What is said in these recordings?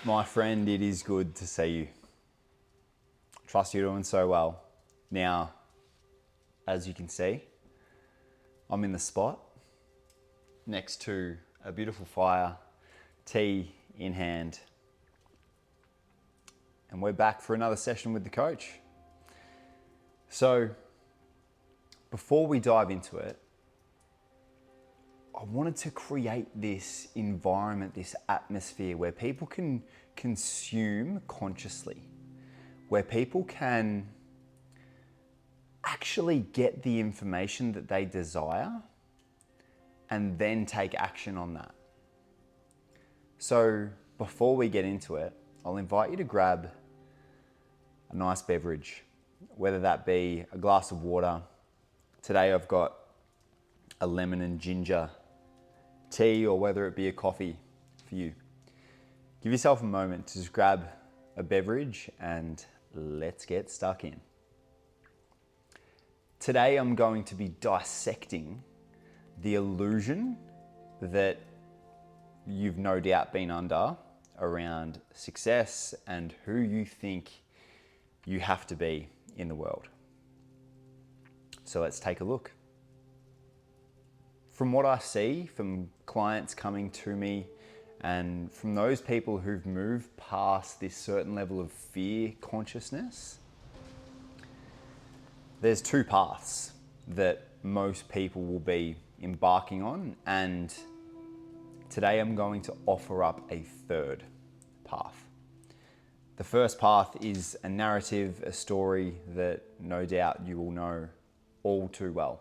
My friend, it is good to see you. Trust you're doing so well. Now, as you can see, I'm in the spot next to a beautiful fire, tea in hand, and we're back for another session with the coach. So, before we dive into it, I wanted to create this environment, this atmosphere where people can consume consciously, where people can actually get the information that they desire and then take action on that. So before we get into it, I'll invite you to grab a nice beverage, whether that be a glass of water. Today I've got a lemon and ginger tea, or whether it be a coffee for you. Give yourself a moment to just grab a beverage and let's get stuck in. Today I'm going to be dissecting the illusion that you've no doubt been under around success and who you think you have to be in the world. So let's take a look. From what I see from clients coming to me and from those people who've moved past this certain level of fear consciousness, there's two paths that most people will be embarking on, and today I'm going to offer up a third path. The first path is a narrative, a story that no doubt you will know all too well.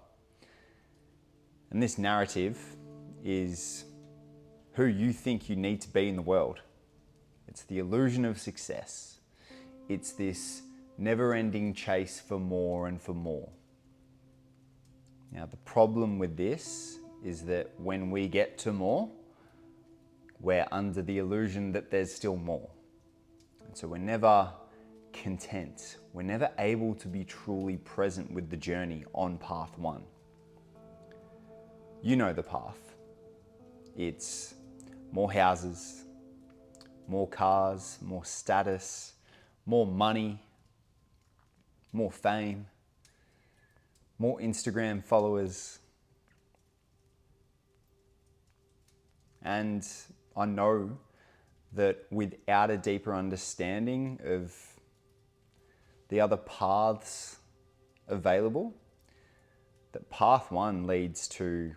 And this narrative is who you think you need to be in the world. It's the illusion of success. It's this never-ending chase for more and for more. Now, the problem with this is that when we get to more, we're under the illusion that there's still more. And so we're never content. We're never able to be truly present with the journey on path one. You know the path. It's more houses, more cars, more status, more money, more fame, more Instagram followers. And I know that without a deeper understanding of the other paths available, that path one leads to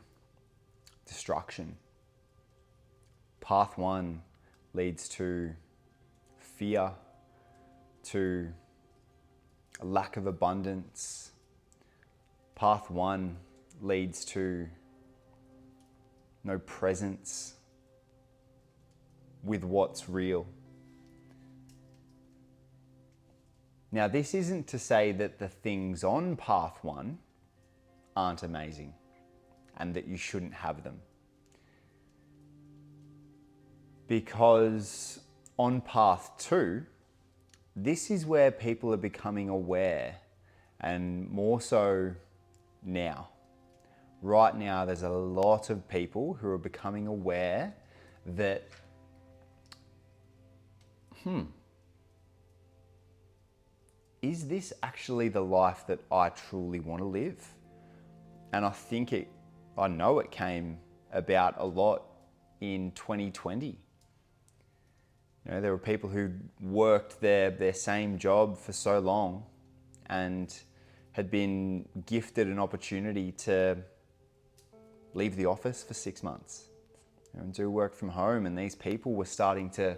destruction. Path one leads to fear, to a lack of abundance. Path one leads to no presence with what's real. Now, this isn't to say that the things on path one aren't amazing and that you shouldn't have them. Because on path two, this is where people are becoming aware, and more so now. Right now, there's a lot of people who are becoming aware that, is this actually the life that I truly want to live? And I know it came about a lot in 2020. You know, there were people who worked their same job for so long and had been gifted an opportunity to leave the office for 6 months and do work from home. And these people were starting to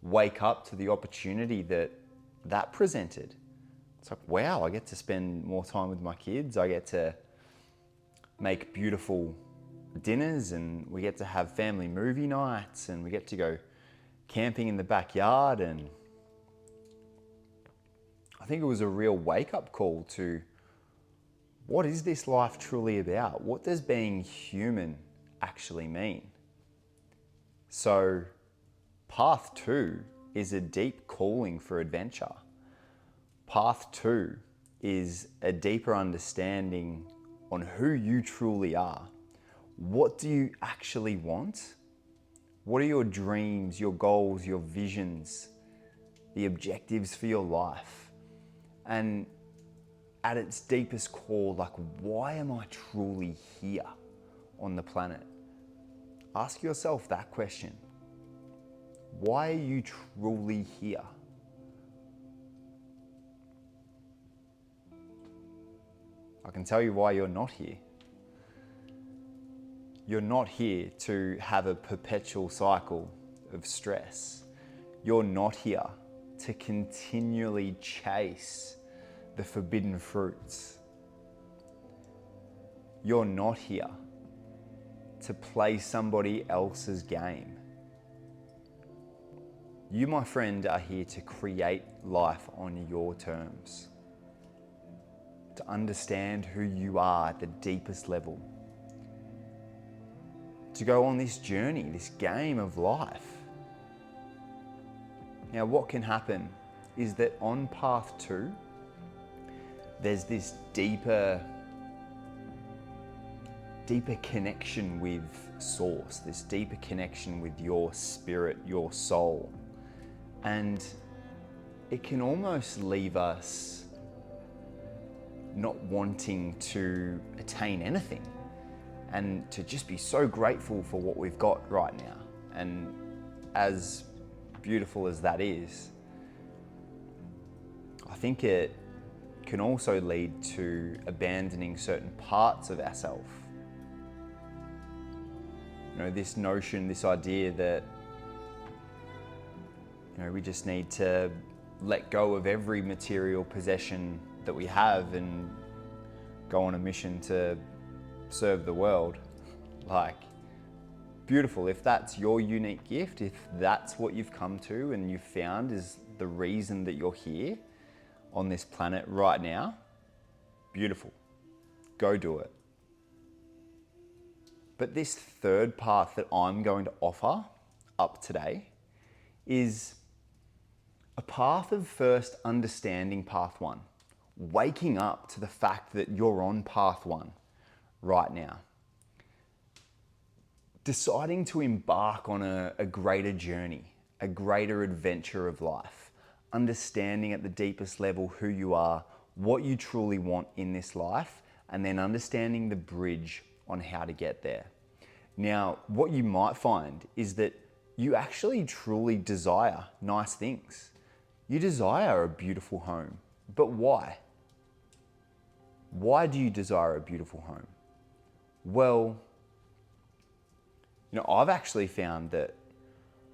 wake up to the opportunity that presented. It's like, wow, I get to spend more time with my kids. I get to make beautiful dinners, and we get to have family movie nights, and we get to go camping in the backyard. And I think it was a real wake-up call to, what is this life truly about? What does being human actually mean? So path two is a deep calling for adventure. Path two is a deeper understanding on who you truly are. What do you actually want? What are your dreams, your goals, your visions, the objectives for your life? And at its deepest core, like, why am I truly here on the planet? Ask yourself that question. Why are you truly here? I can tell you why you're not here. You're not here to have a perpetual cycle of stress. You're not here to continually chase the forbidden fruits. You're not here to play somebody else's game. You, my friend, are here to create life on your terms, to understand who you are at the deepest level, to go on this journey, this game of life. Now, what can happen is that on path 2, there's this deeper connection with Source, this deeper connection with your spirit, your soul. And it can almost leave us not wanting to attain anything and to just be so grateful for what we've got right now. And as beautiful as that is, I think it can also lead to abandoning certain parts of ourselves. You know, this notion, this idea that, you know, we just need to let go of every material possession that we have and go on a mission to serve the world. Like, beautiful. If that's your unique gift, if that's what you've come to and you've found is the reason that you're here on this planet right now, beautiful. Go do it. But this third path that I'm going to offer up today is a path of first understanding path 1, waking up to the fact that you're on path 1 right now. Deciding to embark on a greater journey, a greater adventure of life, understanding at the deepest level who you are, what you truly want in this life, and then understanding the bridge on how to get there. Now, what you might find is that you actually truly desire nice things. You desire a beautiful home, but why? Why do you desire a beautiful home? Well, you know, I've actually found that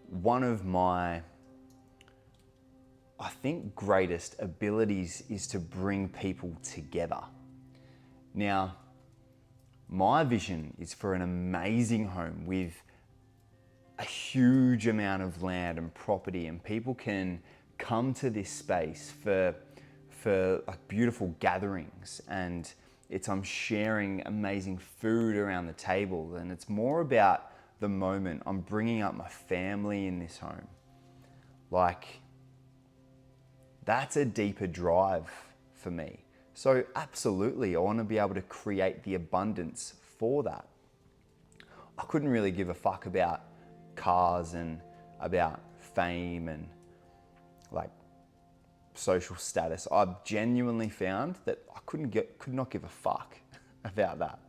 one of my, I think, greatest abilities is to bring people together. Now, my vision is for an amazing home with a huge amount of land and property, and people can come to this space for like beautiful gatherings, and I'm sharing amazing food around the table, and it's more about the moment. I'm bringing up my family in this home. Like, that's a deeper drive for me. So absolutely, I want to be able to create the abundance for that. I couldn't really give a fuck about cars and about fame and like social status. I've genuinely found that I could not give a fuck about that.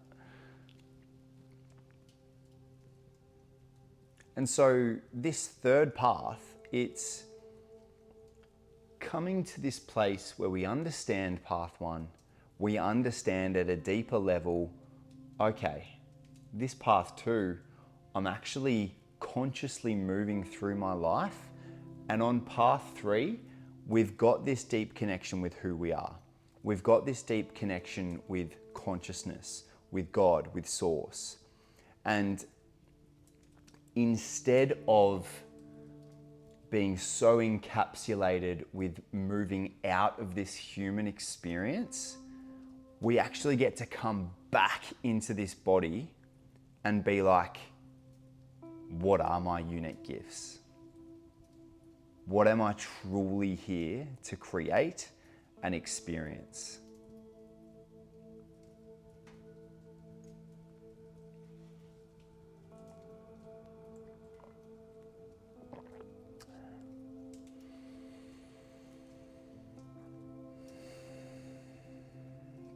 And so this third path, it's coming to this place where we understand path 1, we understand at a deeper level, okay, this path 2, I'm actually consciously moving through my life. And on path 3, we've got this deep connection with who we are. We've got this deep connection with consciousness, with God, with Source. And instead of being so encapsulated with moving out of this human experience, we actually get to come back into this body and be like, what are my unique gifts? What am I truly here to create and experience?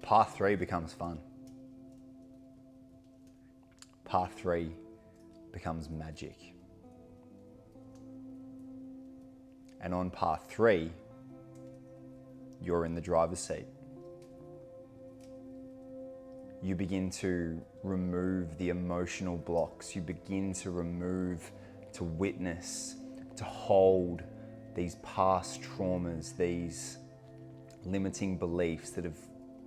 path 3 becomes fun. Path 3 becomes magic. And on path 3, you're in the driver's seat. You begin to remove the emotional blocks. You begin to witness, to hold these past traumas, these limiting beliefs that have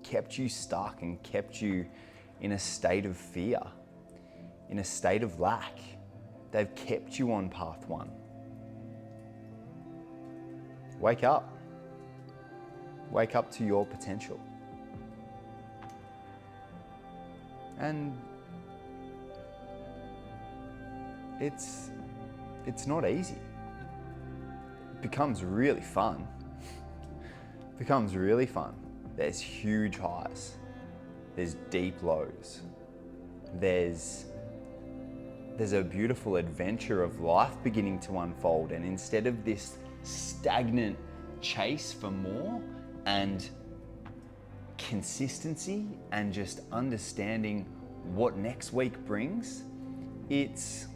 kept you stuck and kept you in a state of fear, in a state of lack. They've kept you on path 1. Wake up. Wake up to your potential. And it's not easy. It becomes really fun. There's huge highs. There's deep lows. There's a beautiful adventure of life beginning to unfold. And instead of this stagnant chase for more and consistency and just understanding what next week brings, it's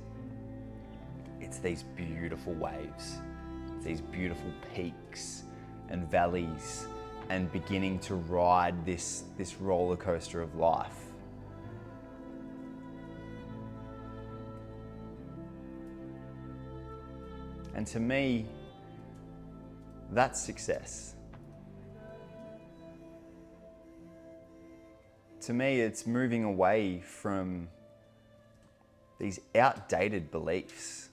these beautiful waves, these beautiful peaks and valleys, and beginning to ride this roller coaster of life. And to me, that's success. To me, it's moving away from these outdated beliefs.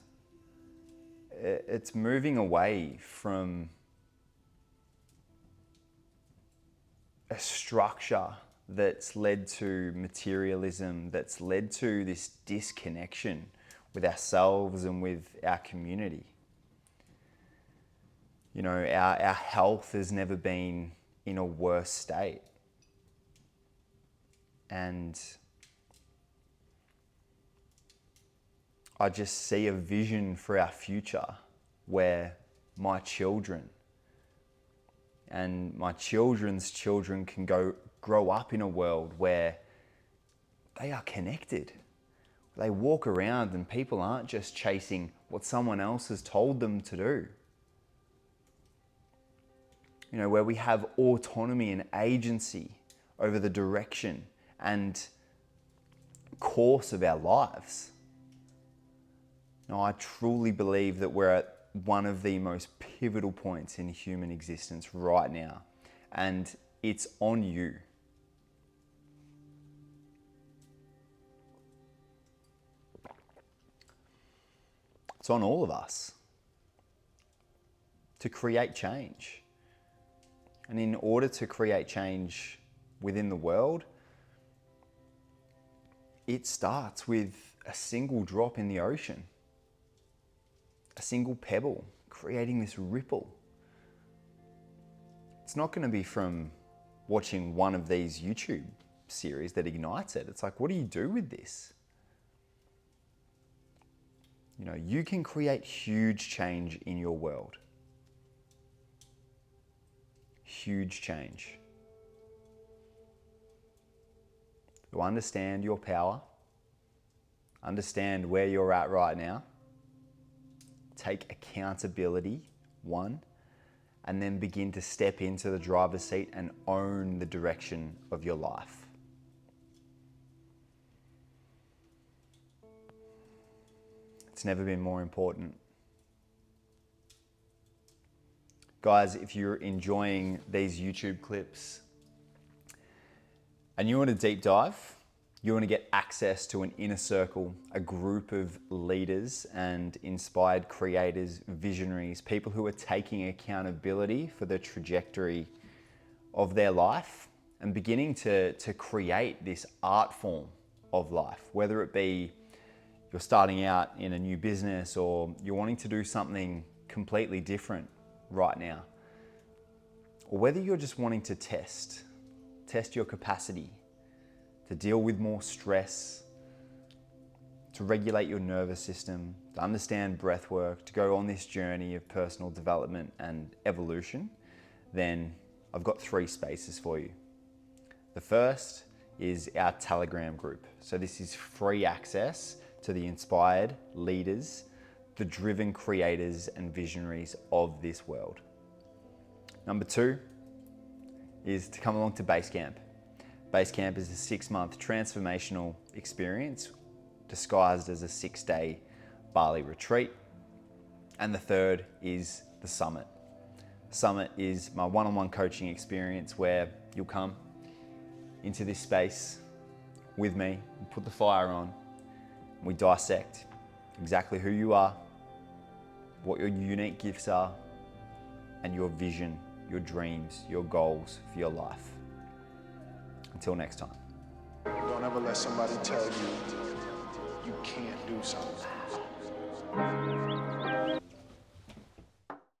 It's moving away from a structure that's led to materialism, that's led to this disconnection with ourselves and with our community. You know, our health has never been in a worse state. And I just see a vision for our future where my children and my children's children can grow up in a world where they are connected. They walk around and people aren't just chasing what someone else has told them to do. You know, where we have autonomy and agency over the direction and course of our lives. Now, I truly believe that we're at one of the most pivotal points in human existence right now, and it's on you. It's on all of us to create change. And in order to create change within the world, it starts with a single drop in the ocean, a single pebble, creating this ripple. It's not going to be from watching one of these YouTube series that ignites it. It's like, what do you do with this? You know, you can create huge change in your world. Huge change. To understand your power, understand where you're at right now, take accountability, 1, and then begin to step into the driver's seat and own the direction of your life. It's never been more important. Guys, if you're enjoying these YouTube clips and you want to deep dive, you want to get access to an inner circle, a group of leaders and inspired creators, visionaries, people who are taking accountability for the trajectory of their life and beginning to create this art form of life, whether it be you're starting out in a new business or you're wanting to do something completely different right now, or whether you're just wanting to test your capacity to deal with more stress, to regulate your nervous system, to understand breath work, to go on this journey of personal development and evolution, then I've got 3 spaces for you. The first is our Telegram group. So this is free access to the inspired leaders, the driven creators and visionaries of this world. Number 2 is to come along to Base Camp. Base Camp is a 6-month transformational experience disguised as a 6-day Bali retreat. And the third is the Summit. Summit is my one-on-one coaching experience where you'll come into this space with me, put the fire on, and we dissect exactly who you are, what your unique gifts are, and your vision, your dreams, your goals for your life. Until next time. Don't ever let somebody tell you you can't do something.